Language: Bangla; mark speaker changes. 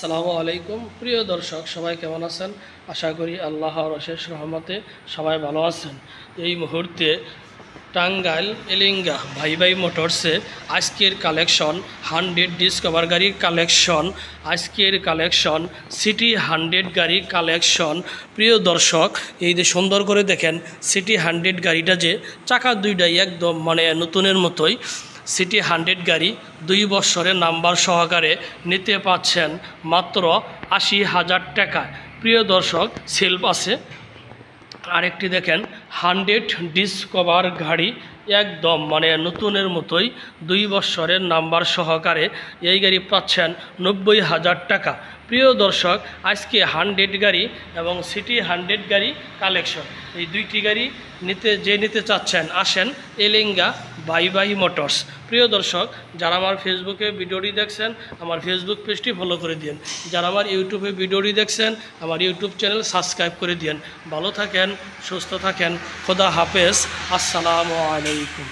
Speaker 1: আসসালামু আলাইকুম প্রিয় দর্শক, সবাই কেমন আছেন? আশা করি আল্লাহর অশেষ রহমতে সবাই ভালো আছেন। এই মুহূর্তে টাঙ্গাইল এলিঙ্গা ভাই ভাই মোটরসে আজকের কালেকশন 100 ডিসকভার গাড়ির কালেকশন, আজকের কালেকশন সিটি 100 গাড়ির কালেকশন। প্রিয় দর্শক, এই যে সুন্দর করে দেখেন সিটি 100 গাড়িটা, যে চাকা দুইটাই একদম নতুনের মতোই। সিটি 100 গাড়ি 2 বছরের নাম্বার সহকারে নিতে পাচ্ছেন মাত্র 80,000 টাকা। প্রিয় দর্শক, সেলফ আছে। আরেকটি দেখেন 100 ডিসকভার গাড়ি একদম নতুনের মতোই 2 বছরের নাম্বার সহকারে এই গাড়ি পাচ্ছেন 90,000 টাকা। প্রিয় দর্শক, আজকে 100 গাড়ি এবং সিটি 100 গাড়ি কালেকশন, এই দুইটি গাড়ি নিতে চাচ্ছেন আসেন এলিঙ্গা ভাই ভাই মোটরস। প্রিয় দর্শক, যারা আমার ফেসবুকে ভিডিওটি দেখছেন আমার ফেসবুক পেজটি ফলো করে দিন, যারা আমার ইউটিউবে ভিডিওটি দেখছেন আমার ইউটিউব চ্যানেল সাবস্ক্রাইব করে দিন। ভালো থাকেন, সুস্থ থাকেন, খোদা হাফেজ, আসসালামু আলাইকুম।